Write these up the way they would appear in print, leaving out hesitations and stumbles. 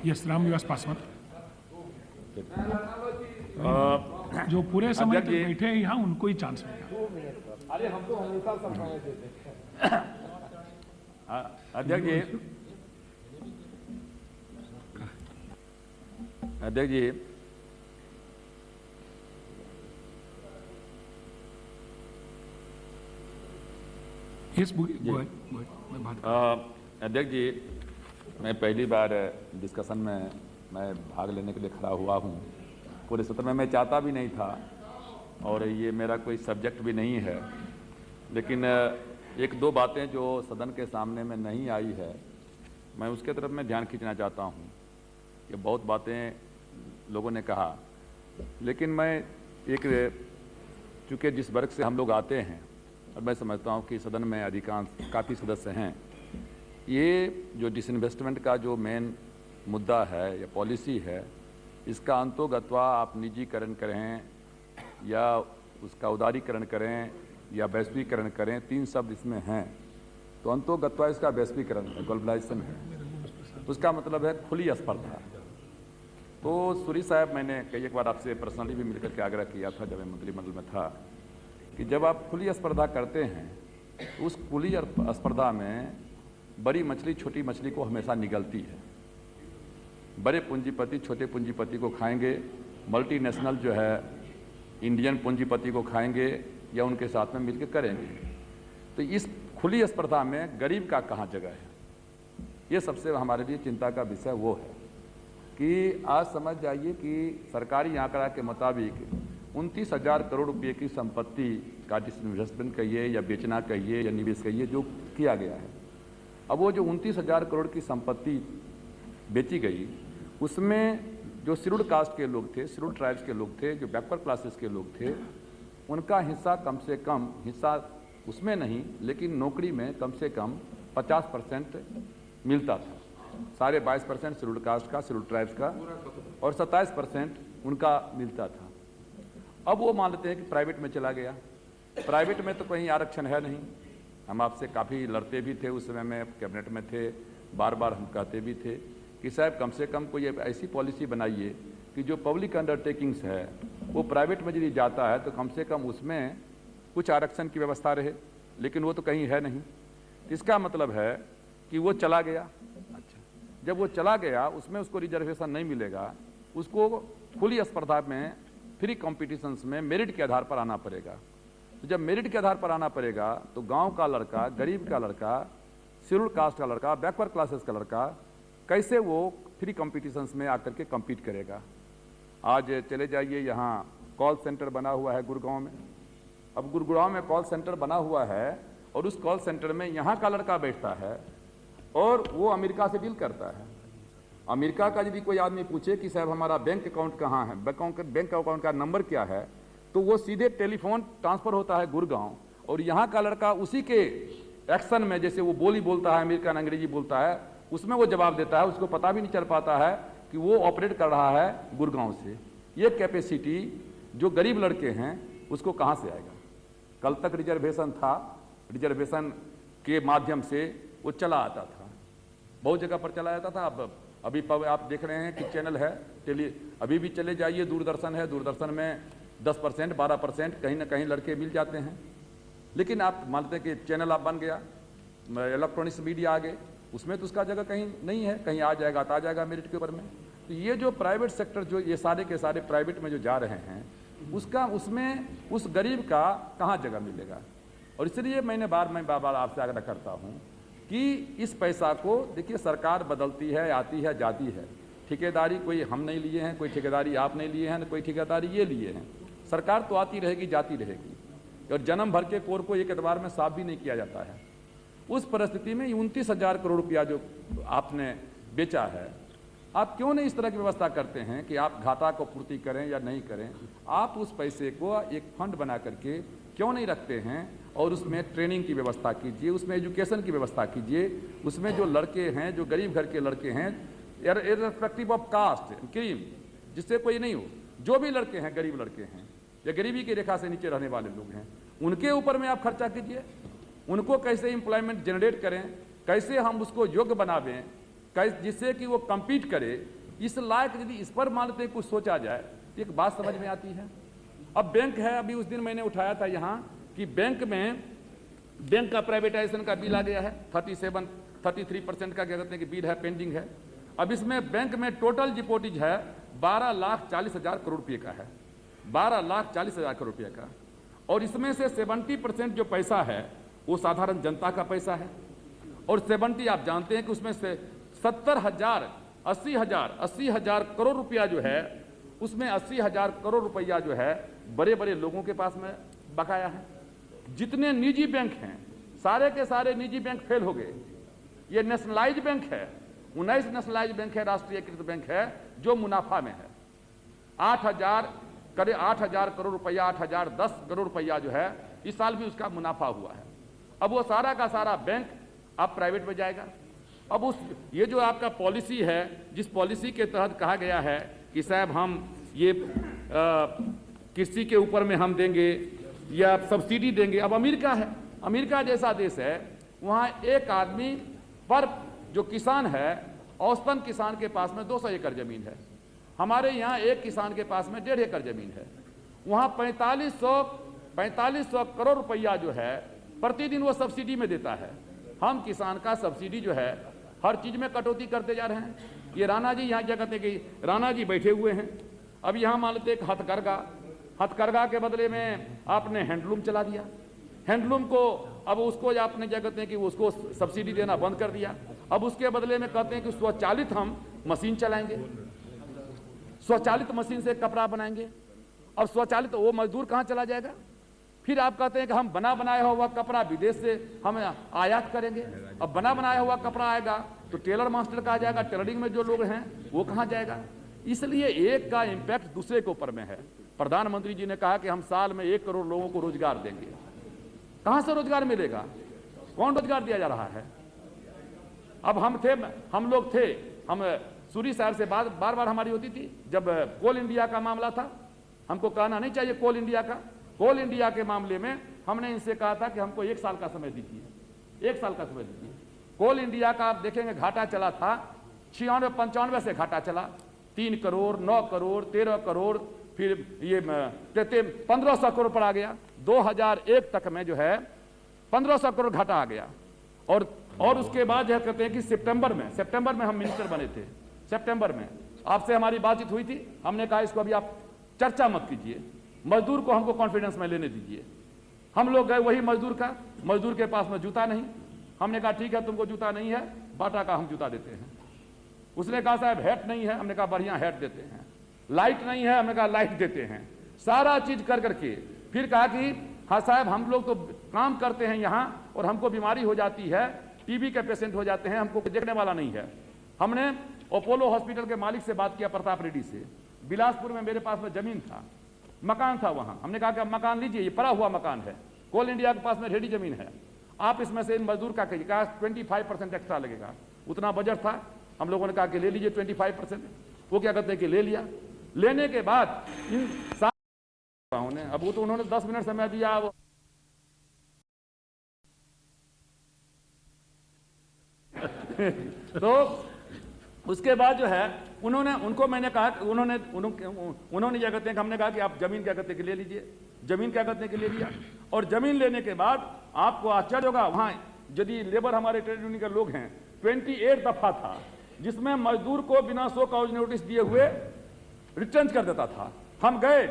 Yes, Ramniwas Paswan. जो पूरे समय तक बैठे हैं यहाँ, उनको ही चांस मिलेगा। अरे हम तो हमेशा समय देते हैं। अध्यक्ष जी, अध्यक्ष जी, यस, अध्यक्ष जी, मैं पहली बार डिस्कशन में मैं भाग लेने के लिए खड़ा हुआ हूँ। पूरे सत्र में मैं चाहता भी नहीं था और ये मेरा कोई सब्जेक्ट भी नहीं है, लेकिन एक दो बातें जो सदन के सामने में नहीं आई है, मैं उसके तरफ मैं ध्यान खींचना चाहता हूँ। कि बहुत बातें लोगों ने कहा, लेकिन मैं एक, चूँकि जिस वर्ग से हम लोग आते हैं और मैं समझता हूँ कि सदन में अधिकांश काफ़ी सदस्य हैं, ये जो डिसइन्वेस्टमेंट का जो मेन मुद्दा है या पॉलिसी है, इसका अंतोगत्वा आप निजीकरण करें या उसका उदारीकरण करें या वैश्वीकरण करें, तीन शब्द इसमें हैं। तो अंतोगत्वा इसका वैश्वीकरण है, ग्लोबलाइजेशन है। उसका मतलब है खुली स्पर्धा। तो सूरी साहब, मैंने कई एक बार आपसे पर्सनली भी मिलकर के आग्रह किया था जब मैं मंत्रिमंडल में था, कि जब आप खुली स्पर्धा करते हैं तो उस खुली स्पर्धा में बड़ी मछली छोटी मछली को हमेशा निगलती है। बड़े पूंजीपति छोटे पूंजीपति को खाएंगे, मल्टीनेशनल जो है इंडियन पूंजीपति को खाएंगे या उनके साथ में मिलकर करेंगे। तो इस खुली स्पर्धा में गरीब का कहाँ जगह है, ये सबसे हमारे लिए चिंता का विषय वो है कि आज समझ जाइए कि सरकारी आंकड़ा के मुताबिक 29,000 करोड़ रुपये की संपत्ति का डिसइन्वेस्टमेंट कहिए या बेचना कहिए या निवेश कहिए जो किया गया है। अब वो जो 29,000 करोड़ की संपत्ति बेची गई, उसमें जो शेड्यूल्ड कास्ट के लोग थे, शेड्यूल्ड ट्राइब्स के लोग थे, जो बैकवर्ड क्लासेस के लोग थे, उनका हिस्सा कम से कम, हिस्सा उसमें नहीं लेकिन नौकरी में कम से कम 50% मिलता था। सारे 22% शेड्यूल्ड कास्ट का, शेड्यूल्ड ट्राइब्स का, और 27% उनका मिलता था। अब वो मान लेते हैं कि प्राइवेट में चला गया। प्राइवेट में तो कहीं आरक्षण है नहीं। हम आपसे काफ़ी लड़ते भी थे, उस समय में कैबिनेट में थे, बार बार हम कहते भी थे कि साहब कम से कम कोई ऐसी पॉलिसी बनाइए कि जो पब्लिक अंडरटेकिंग्स है वो प्राइवेट में यदि जाता है तो कम से कम उसमें कुछ आरक्षण की व्यवस्था रहे, लेकिन वो तो कहीं है नहीं। इसका मतलब है कि वो चला गया। अच्छा, जब वो चला गया उसमें उसको रिजर्वेशन नहीं मिलेगा, उसको खुली स्पर्धा में, फ्री कॉम्पिटिशन्स में मेरिट के आधार पर आना पड़ेगा। तो जब मेरिट के आधार पर आना पड़ेगा तो गांव का लड़का, गरीब का लड़का, शेड्यूल्ड कास्ट का लड़का, बैकवर्ड क्लासेस का लड़का कैसे वो फ्री कॉम्पिटिशन्स में आकर के कम्पीट करेगा। आज चले जाइए, यहाँ कॉल सेंटर बना हुआ है गुड़गांव में। अब गुड़गांव में कॉल सेंटर बना हुआ है और उस कॉल सेंटर में यहाँ का लड़का बैठता है और वो अमेरिका से डील करता है। अमेरिका का यदि कोई आदमी पूछे कि साहब हमारा बैंक अकाउंट कहाँ है, बैंक अकाउंट का नंबर क्या है, तो वो सीधे टेलीफोन ट्रांसफ़र होता है गुड़गांव, और यहाँ का लड़का उसी के एक्शन में, जैसे वो बोली बोलता है, अमेरिकन अंग्रेजी बोलता है, उसमें वो जवाब देता है। उसको पता भी नहीं चल पाता है कि वो ऑपरेट कर रहा है गुड़गांव से। ये कैपेसिटी जो गरीब लड़के हैं उसको कहाँ से आएगा। कल तक रिजर्वेशन था, रिजर्वेशन के माध्यम से वो चला आता था, बहुत जगह पर चला जाता था। अब अभी आप देख रहे हैं कि चैनल है, अभी भी चले जाइए, दूरदर्शन है, दूरदर्शन में 10% 12% कहीं ना कहीं लड़के मिल जाते हैं। लेकिन आप मानते हैं कि चैनल आप बन गया, इलेक्ट्रॉनिक्स मीडिया आ गए, उसमें तो उसका जगह कहीं नहीं है, कहीं आ जाएगा तो आ जाएगा मेरिट के ऊपर में। तो ये जो प्राइवेट सेक्टर, जो ये सारे के सारे प्राइवेट में जो जा रहे हैं, उसका उसमें उस गरीब का कहाँ जगह मिलेगा। और इसलिए मैं बार बार आपसे आग्रह करता हूँ कि इस पैसा को देखिए, सरकार बदलती है, आती है, जाती है। ठेकेदारी कोई हम नहीं लिए हैं, कोई ठेकेदारी आप नहीं लिए हैं, कोई ठेकेदारी ये लिए हैं। सरकार तो आती रहेगी, जाती रहेगी, और जन्म भर के कोर को एक एतबार में साफ भी नहीं किया जाता है। उस परिस्थिति में 29,000 करोड़ रुपया जो आपने बेचा है, आप क्यों नहीं इस तरह की व्यवस्था करते हैं कि आप घाटा को पूर्ति करें या नहीं करें, आप उस पैसे को एक फंड बना करके क्यों नहीं रखते हैं और उसमें ट्रेनिंग की व्यवस्था कीजिए, उसमें एजुकेशन की व्यवस्था कीजिए, उसमें जो लड़के हैं, जो गरीब घर के लड़के हैं, इर्रेस्पेक्टिव ऑफ कास्ट क्रीम, जिससे कोई नहीं हो, जो भी लड़के हैं, गरीब लड़के हैं या गरीबी की रेखा से नीचे रहने वाले लोग हैं, उनके ऊपर में आप खर्चा कीजिए। उनको कैसे एम्प्लॉयमेंट जनरेट करें, कैसे हम उसको योग्य बनावें, जिससे कि वो compete करे, इस लायक यदि इस पर मानते कुछ सोचा जाए तो एक बात समझ में आती है। अब बैंक है, अभी उस दिन मैंने उठाया था यहाँ कि बैंक का प्राइवेटाइजेशन का बिल आ गया है, 33% का क्या कहते हैं कि बिल है, पेंडिंग है। अब इसमें बैंक में टोटल डिपॉजिट है 12,40,000 करोड़ रुपये का है, 12,40,000 करोड़ रुपये का। और इसमें से 70% जो पैसा है वो साधारण जनता का पैसा है, और 70 आप जानते हैं कि उसमें से 80,000 करोड़ रुपया जो है, उसमें 80,000 करोड़ रुपया जो है बड़े बड़े लोगों के पास में बकाया है। जितने निजी बैंक हैं सारे के सारे निजी बैंक फेल हो गए। ये नेशनलाइज बैंक है, 19 नेशनलाइज बैंक है, राष्ट्रीयकृत बैंक है, जो मुनाफा में है। 8,000 करोड़ रुपया, 8,010 करोड़ रुपया जो है इस साल भी उसका मुनाफा हुआ है। अब वो सारा का सारा बैंक अब प्राइवेट में जाएगा। अब ये जो आपका पॉलिसी है, जिस पॉलिसी के तहत कहा गया है कि साहब हम ये कृषि के ऊपर में हम देंगे या सब्सिडी देंगे। अब अमेरिका है, अमेरिका जैसा देश है, वहाँ एक आदमी पर जो किसान है, औसतन किसान के पास में 200 एकड़ जमीन है। हमारे यहाँ एक किसान के पास में 1.5 एकड़ जमीन है। वहाँ 4500 करोड़ रुपया जो है प्रतिदिन वो सब्सिडी में देता है। हम किसान का सब्सिडी जो है हर चीज में कटौती करते जा रहे हैं। ये राणा जी यहाँ क्या कहते हैं कि राणा जी बैठे हुए हैं। अब यहाँ मान लेते एक हथकरघा के बदले में आपने हैंडलूम चला दिया। हैंडलूम को अब उसको आपने क्या कहते हैं कि उसको सब्सिडी देना बंद कर दिया। अब उसके बदले में कहते हैं कि स्वचालित हम मशीन चलाएंगे, स्वचालित मशीन से कपड़ा बनाएंगे। अब स्वचालित वो मजदूर कहाँ चला जाएगा? फिर आप कहते हैं कि हम बना बनाया हुआ कपड़ा विदेश से हम आयात करेंगे। अब बना बनाया हुआ कपड़ा आएगा तो टेलर मास्टर कहा जाएगा, टेलरिंग में जो लोग हैं वो कहाँ जाएगा? इसलिए एक का इम्पैक्ट दूसरे के ऊपर में है। प्रधानमंत्री जी ने कहा कि हम साल में 1 करोड़ लोगों को रोजगार देंगे। कहां से रोजगार मिलेगा? कौन रोजगार दिया जा रहा है? अब हम लोग थे सूरी साहब से बार बार हमारी होती थी जब कोल इंडिया का मामला था। हमको कहना नहीं चाहिए कोल इंडिया के मामले में हमने इनसे कहा था कि हमको 1 साल का समय दीजिए, 1 साल का समय दीजिए। कोल इंडिया का आप देखेंगे घाटा चला था 96-95 से घाटा चला 3 करोड़, 9 करोड़, 13 करोड़, फिर ये 1500 करोड़ पर आ गया। 2001 तक में जो है 1500 करोड़ घाटा आ गया। और उसके बाद जो कहते हैं कि सितंबर में हम मिनिस्टर बने थे। सितंबर में आपसे हमारी बातचीत हुई थी। हमने कहा इसको अभी आप चर्चा मत कीजिए, मजदूर को हमको कॉन्फिडेंस में लेने दीजिए। हम लोग गए वही मजदूर के पास में जूता नहीं। हमने कहा ठीक है, तुमको जूता नहीं है, बाटा का हम जूता देते हैं। उसने कहा साहब हैट नहीं है। हमने कहा बढ़िया हैट देते हैं। लाइट नहीं है, हमने कहा लाइट देते हैं। सारा चीज कर करके फिर कहा कि हाँ साहब हम लोग तो काम करते हैं यहाँ और हमको बीमारी हो जाती है, टीबी के पेशेंट हो जाते हैं, हमको देखने वाला नहीं है। हमने अपोलो हॉस्पिटल के मालिक से बात किया, प्रताप रेड्डी से। बिलासपुर में मेरे पास में जमीन था, मकान था वहां। हमने कहा कि आप मकान लीजिए, ये पड़ा हुआ मकान है, कोल इंडिया के पास में रेडी जमीन है, आप इसमें से इन मजदूर का कहिए। कहा 25% एक्स्ट्रा लगेगा। उतना बजट था, हम लोगों ने कहा कि ले लीजिए 25%। वो क्या कहते हैं कि ले लिया। लेने के बाद इन अब वो तो उन्होंने 10 मिनट समय दिया। तो उसके बाद जो है उनको मैंने कहा कि उन्होंने क्या कहते हैं कि हमने कहा कि आप जमीन क्या कहते हैं कि ले लीजिए। जमीन क्या कहते हैं कि ले लिया। और जमीन लेने के बाद आपको आश्चर्य होगा, वहां यदि लेबर हमारे ट्रेड यूनियन के लोग हैं 28 दफा था जिसमें मजदूर को बिना शो कॉज नोटिस दिए हुए रिटर्न कर देता था। हम गए,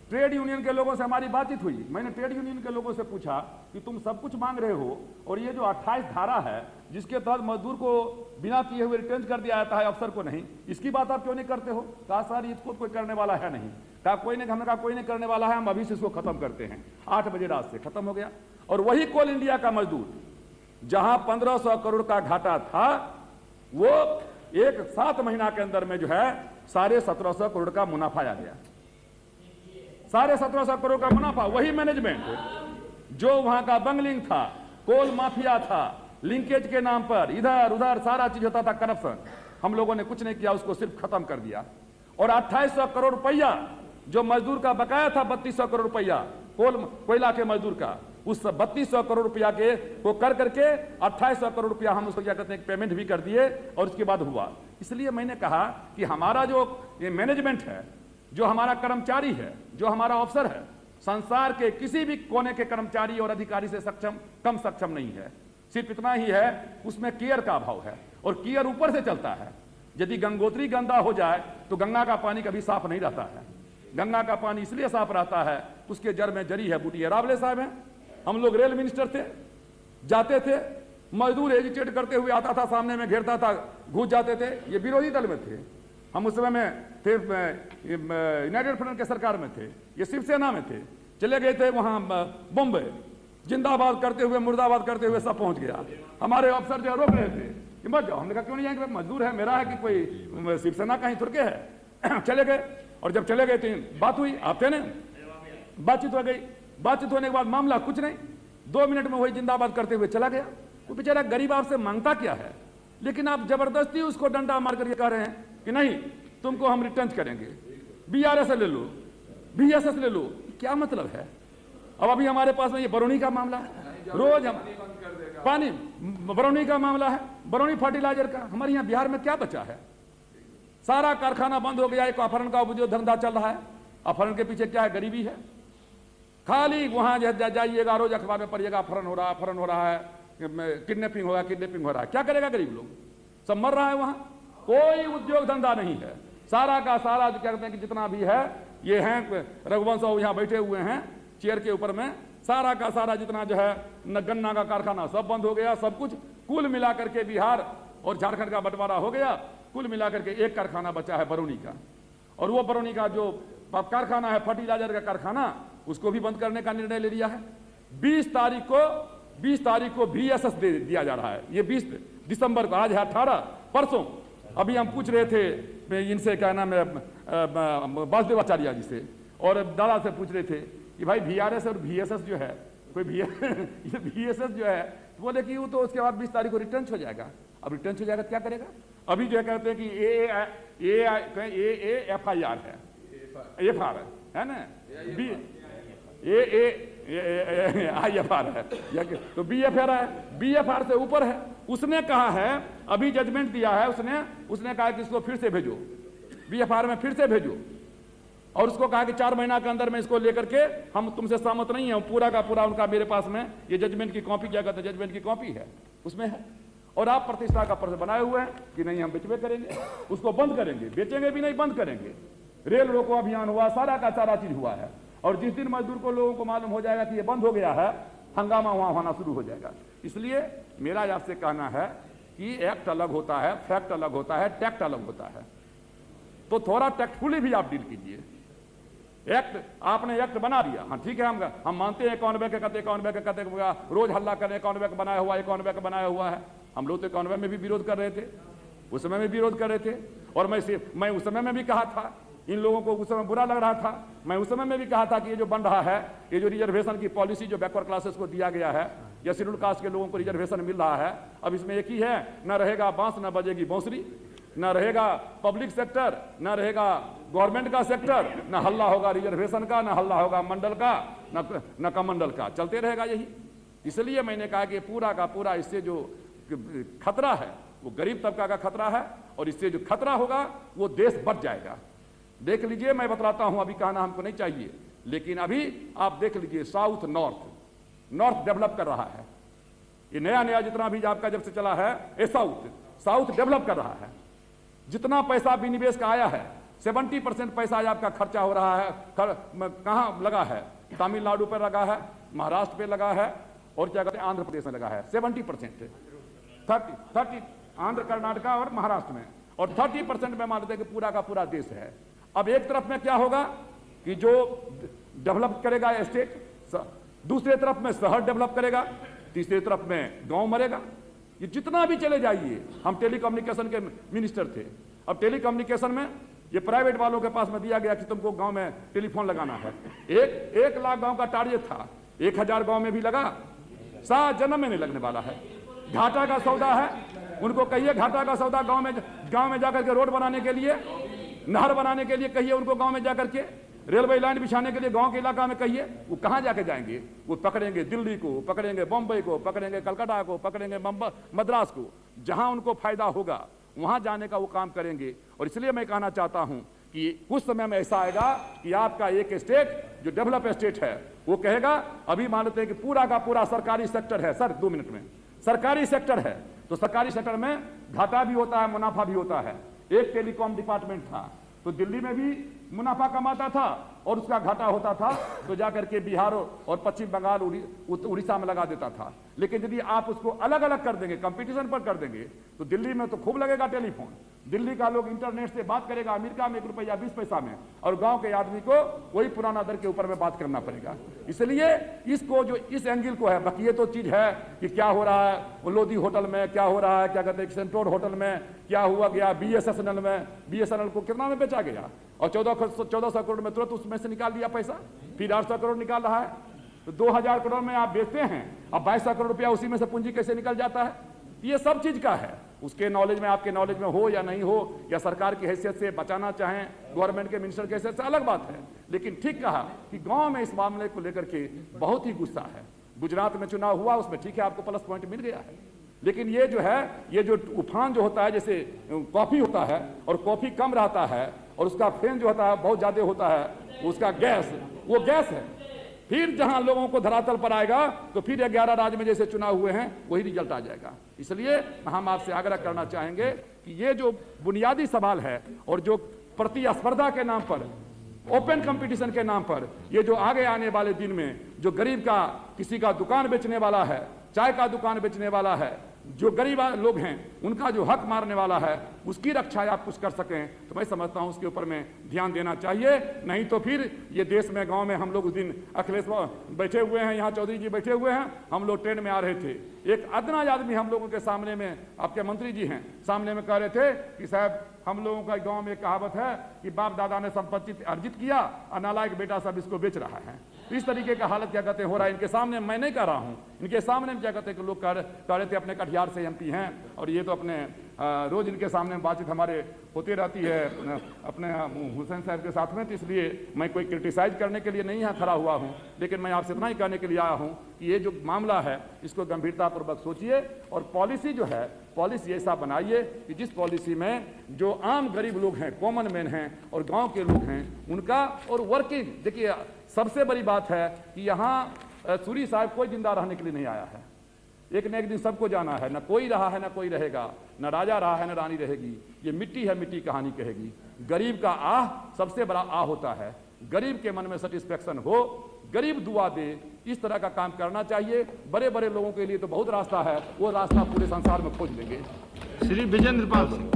ट्रेड यूनियन के लोगों से हमारी बातचीत हुई। मैंने ट्रेड यूनियन के लोगों से पूछा कि तुम सब कुछ मांग रहे हो और ये जो 28 धारा है जिसके तहत मजदूर को बिना किए हुए रिटर्न कर दिया जाता है, अफसर को नहीं, इसकी बात आप क्यों नहीं करते हो? कहा सर इसको कोई करने वाला है नहीं। कहा कोई नहीं। हमने कहा कोई नहीं करने वाला है, हम अभी से इसको खत्म करते हैं। 8 बजे रात से खत्म हो गया। और वही कोल इंडिया का मजदूर जहां 1500 करोड़ का घाटा था, वो 7 महीना के अंदर में जो है 1750 करोड़ का मुनाफा आ गया। 1750 करोड़ का मुनाफा। वही मैनेजमेंट जो वहां का बंगलिंग था, कोल माफिया था, लिंकेज के नाम पर इधर उधर सारा चीज होता था, करप्शन। हम लोगों ने कुछ नहीं किया, उसको सिर्फ खत्म कर दिया। और 2800 करोड़ रुपया जो मजदूर का बकाया था, 3200 करोड़ रुपया कोयला के मजदूर का, उस 3200 करोड़ रुपया के को कर करके 2800 करोड़ रुपया हम उसको क्या कहते हैं पेमेंट भी कर दिए और उसके बाद हुआ। इसलिए मैंने कहा कि हमारा जो ये मैनेजमेंट है, जो हमारा कर्मचारी है, जो हमारा अफसर है, संसार के किसी भी कोने के कर्मचारी और अधिकारी से कम सक्षम नहीं है। सिर्फ इतना ही है उसमें केयर का अभाव है और केयर ऊपर से चलता है। यदि गंगोत्री गंदा हो जाए तो गंगा का पानी कभी साफ नहीं रहता है। गंगा का पानी इसलिए साफ रहता है, उसके जड़ में जरी है बूटी रावले साहब हैं। हम लोग रेल मिनिस्टर थे, जाते थे, मजदूर एजिटेट करते हुए आता था, सामने में घेरता था, घुस जाते थे। ये विरोधी दल में थे, हम उस समय में थे यूनाइटेड फ्रंट के सरकार में थे, ये शिवसेना में थे। चले गए थे वहां बॉम्बे, जिंदाबाद करते हुए मुर्दाबाद करते हुए सब पहुंच गया। हमारे अफसर जो रोक रहे थे कि मत जाओ। हमने कहा क्यों नहीं जाएंगे, मजदूर है, मेरा है कि कोई शिवसेना का ही तुर्के है। चले गए और जब चले गए तो बात हुई, आप थे ना, बातचीत हो गई। बातचीत होने के बाद मामला कुछ नहीं, 2 मिनट में वही जिंदाबाद करते हुए चला गया। वो बेचारा गरीब आपसे मांगता क्या है, लेकिन आप जबरदस्ती उसको डंडा मार कर ये कह रहे हैं कि नहीं तुमको हम रिटर्न करेंगे, BRS ले लो, BSS ले लो। क्या मतलब है? अब अभी हमारे पास में ये बरौनी का मामला है, रोज हम पानी, बरौनी का मामला है, बरौनी फर्टिलाइजर का। हमारे यहाँ बिहार में क्या बचा है? सारा कारखाना बंद हो गया, एक अपहरण का जो धंधा चल रहा है। अपहरण के पीछे क्या है? गरीबी है। खाली वहां जाइएगा, रोज अखबार में पढ़िएगा अपहरण हो रहा है, अपहरण हो रहा है, किडनैपिंग हो रहा है, किडनैपिंग हो रहा है। क्या करेगा गरीब लोग? सब मर रहा है। वहां कोई उद्योग धंधा नहीं है। सारा का सारा जो क्या कहते हैं कि जितना भी है, ये हैं रघुवंश यहाँ बैठे हुए हैं चेयर के ऊपर में, सारा का सारा जितना जो है गन्ना का कारखाना सब बंद हो गया। सब कुछ कुल मिलाकर के बिहार और झारखंड का बंटवारा हो गया। कुल मिलाकर के एक कारखाना बचा है बरौनी का, और वो बरौनी का जो कारखाना है फर्टिलाइजर का कारखाना, उसको भी बंद करने का निर्णय ले लिया है। 20 तारीख को BSS दे दिया जा रहा है। ये 20 दिसंबर को, आज है 18, परसों। अभी हम पूछ रहे थे इनसे, क्या नाम है, वासुदेवाचार्य जी से और दादा से पूछ रहे थे कि भाई VRS और VSS जो है, कोई VSS जो है, तो बोले कि वो तो उसके बाद 20 तारीख को रिटर्न हो जाएगा। अब रिटर्न हो जाएगा क्या करेगा? अभी जो है कहते हैं कि AFIR है, FR है ना, IFR है, तो BFR है, BFR से ऊपर है। उसने कहा है, अभी जजमेंट दिया है उसने कहा कि इसको फिर से भेजो, BFR में फिर से भेजो, और उसको कहा कि 4 महीना के अंदर में इसको लेकर के हम तुमसे सहमत नहीं है। पूरा का पूरा उनका मेरे पास में ये जजमेंट की कॉपी, क्या कहते हैं, जजमेंट की कॉपी है, उसमें है। और आप प्रतिष्ठा का पर्चे बनाए हुए हैं कि नहीं हम बेचबे करेंगे, उसको बंद करेंगे, बेचेंगे भी नहीं, बंद करेंगे। रेल रोको अभियान हुआ, सारा का सारा चीज हुआ है। और जिस दिन मजदूर को, लोगों को मालूम हो जाएगा कि ये बंद हो गया है, हंगामा वहां होना शुरू हो जाएगा। इसलिए मेरा आपसे कहना है कि एक्ट अलग होता है, फैक्ट अलग होता है, टैक्ट अलग होता है। तो थोड़ा टैक्टफुली भी आप डील कीजिए। एक्ट आपने एक्ट बना दिया, हाँ ठीक है, हम मानते हैं 91 के कहते रोज हल्ला करें 91 बनाया हुआ, 91 बनाया हुआ है। हम लोग तो 91 में भी विरोध कर रहे थे, उस समय में विरोध कर रहे थे। और मैं उस समय में भी कहा था, इन लोगों को उस समय बुरा लग रहा था, मैं उस समय में भी कहा था कि ये जो बन रहा है, ये जो रिजर्वेशन की पॉलिसी जो बैकवर्ड क्लासेस को दिया गया है, या शेड्यूल कास्ट के लोगों को रिजर्वेशन मिल रहा है, अब इसमें एक ही है, न रहेगा बांस न बजेगी बांसुरी, न रहेगा पब्लिक सेक्टर, न रहेगा गवर्नमेंट का सेक्टर, न हल्ला होगा रिजर्वेशन का, न हल्ला होगा मंडल का, न कमंडल का, चलते रहेगा यही। इसलिए मैंने कहा कि पूरा का पूरा इससे जो खतरा है वो गरीब तबका का खतरा है, और इससे जो खतरा होगा वो देश बच जाएगा। देख लीजिए, मैं बतलाता हूं, अभी कहना हमको नहीं चाहिए, लेकिन अभी आप देख लीजिए, साउथ नॉर्थ डेवलप कर रहा है। ये नया जितना भी आपका जब से चला है, ये साउथ डेवलप कर रहा है। जितना पैसा विनिवेश का आया है, 70% पैसा आपका खर्चा हो रहा है, कहां लगा है? तमिलनाडु पर लगा है, महाराष्ट्र पे लगा है, और क्या कहते हैं आंध्र प्रदेश में लगा है। 70%, 30 आंध्र, कर्नाटका और महाराष्ट्र में, और 30% में मानते हैं कि पूरा का पूरा देश है। अब एक तरफ में क्या होगा कि जो डेवलप करेगा स्टेट, दूसरे तरफ में शहर डेवलप करेगा, तीसरे तरफ में गांव मरेगा। ये जितना भी चले जाइए, हम टेलीकम्युनिकेशन के मिनिस्टर थे, अब टेलीकम्युनिकेशन में ये प्राइवेट वालों के पास में दिया गया कि तुमको गांव में टेलीफोन लगाना है। 1 लाख गांव का टारगेट था, 1000 गांव में भी लगा, 7 जन्म में नहीं लगने वाला है। घाटा का सौदा है, उनको कहिए घाटा का सौदा गांव में जाकर के रोड बनाने के लिए, नहर बनाने के लिए कहिए उनको गांव में जाकर के, रेलवे लाइन बिछाने के लिए गांव के इलाका में कहिए, वो कहां जाके जाएंगे? वो पकड़ेंगे दिल्ली को, पकड़ेंगे बम्बई को, पकड़ेंगे कलकत्ता को, पकड़ेंगे मद्रास को, जहां उनको फायदा होगा वहां जाने का वो काम करेंगे। और इसलिए मैं कहना चाहता हूं कि कुछ समय में ऐसा आएगा कि आपका एक स्टेट जो डेवलप स्टेट है वो कहेगा, अभी मानते हैं कि पूरा का पूरा सरकारी सेक्टर है, सर 2 मिनट में, सरकारी सेक्टर है, तो सरकारी सेक्टर में घाटा भी होता है, मुनाफा भी होता है। एक टेलीकॉम डिपार्टमेंट था तो दिल्ली में भी मुनाफा कमाता था और उसका घाटा होता था तो जाकर के बिहार और पश्चिम बंगाल उड़ीसा में लगा देता था। लेकिन यदि आप उसको अलग अलग कर देंगे, कंपटीशन पर कर देंगे, तो दिल्ली में तो खूब लगेगा टेलीफोन, दिल्ली का लोग इंटरनेट से बात करेगा अमेरिका में 1 रुपया 20 पैसा में, और गांव के आदमी को वही पुराना दर के ऊपर में बात करना पड़ेगा। इसलिए इसको जो इस एंगल को है, बाकी ये तो चीज है कि क्या हो रहा है वो लोधी होटल में, क्या हो रहा है क्या कहते हैं सेंट्रोर होटल में, क्या हुआ गया BSNL में, BSNL को कितना में बेचा गया और 1400 करोड़ में तुरंत उसमें से निकाल दिया पैसा, फिर 800 करोड़ निकाल रहा है, तो 2000 करोड़ में आप बेचते हैं, अब 2200 करोड़ रुपया उसी में से पूंजी कैसे निकल जाता है? ये सब चीज का है, उसके नॉलेज में, आपके नॉलेज में हो या नहीं हो, या सरकार की हैसियत से बचाना चाहें, गवर्नमेंट के मिनिस्टर की हैसियत से, अलग बात है। लेकिन ठीक कहा कि गांव में इस मामले को लेकर के बहुत ही गुस्सा है। गुजरात में चुनाव हुआ, उसमें ठीक है आपको प्लस पॉइंट मिल गया है, लेकिन ये जो है, ये जो उफान जो होता है, जैसे कॉफी होता है और कॉफी कम रहता है और उसका फेन जो होता है बहुत ज्यादा होता है, उसका गैस, वो गैस है, फिर जहां लोगों को धरातल पर आएगा तो फिर 11 राज्य में जैसे चुनाव हुए हैं वही रिजल्ट आ जाएगा। इसलिए हम आपसे आग्रह करना चाहेंगे कि ये जो बुनियादी सवाल है और जो प्रतिस्पर्धा के नाम पर, ओपन कंपटीशन के नाम पर, ये जो आगे आने वाले दिन में जो गरीब का, किसी का दुकान बेचने वाला है, चाय का दुकान बेचने वाला है, जो गरीब लोग हैं उनका जो हक मारने वाला है, उसकी रक्षा आप कुछ कर सकें तो मैं समझता हूं उसके ऊपर में ध्यान देना चाहिए। नहीं तो फिर ये देश में, गांव में, हम लोग उस दिन अखिलेश बैठे हुए हैं, यहाँ चौधरी जी बैठे हुए हैं, हम लोग ट्रेन में आ रहे थे, एक अदना आदमी हम लोगों के सामने में, आपके मंत्री जी हैं, सामने में कह रहे थे कि साहब हम लोगों का गांव में एक कहावत है कि बाप दादा ने संपत्ति अर्जित किया और नालायक बेटा सब इसको बेच रहा है। इस तरीके का हालत क्या कहते हैं हो रहा है इनके सामने, मैं नहीं कह रहा हूं, इनके सामने क्या कहते हैं कि लोग कह रहे थे अपने कटिहार से MP हैं और ये तो अपने रोज इनके सामने बातचीत हमारे होती रहती है अपने हुसैन साहब के साथ में, तो इसलिए मैं कोई क्रिटिसाइज करने के लिए नहीं यहाँ खड़ा हुआ हूँ, लेकिन मैं आपसे इतना ही कहने के लिए आया हूँ कि ये जो मामला है इसको गंभीरतापूर्वक सोचिए और पॉलिसी जो है, पॉलिसी ऐसा बनाइए कि जिस पॉलिसी में जो आम गरीब लोग हैं, कॉमन मैन हैं और गांव के लोग हैं उनका, और वर्किंग, देखिए सबसे बड़ी बात है कि यहाँ सूरी साहब कोई जिंदा रहने के लिए नहीं आया है, एक न एक दिन सबको जाना है, ना कोई रहा है ना कोई रहेगा, ना राजा रहा है ना रानी रहेगी, ये मिट्टी है, मिट्टी कहानी कहेगी। गरीब का आह सबसे बड़ा आह होता है, गरीब के मन में सेटिस्फेक्शन हो, गरीब दुआ दे, इस तरह का काम करना चाहिए। बड़े बड़े लोगों के लिए तो बहुत रास्ता है, वो रास्ता पूरे संसार में खोज लेंगे। श्री विजेंद्र पाल सिंह।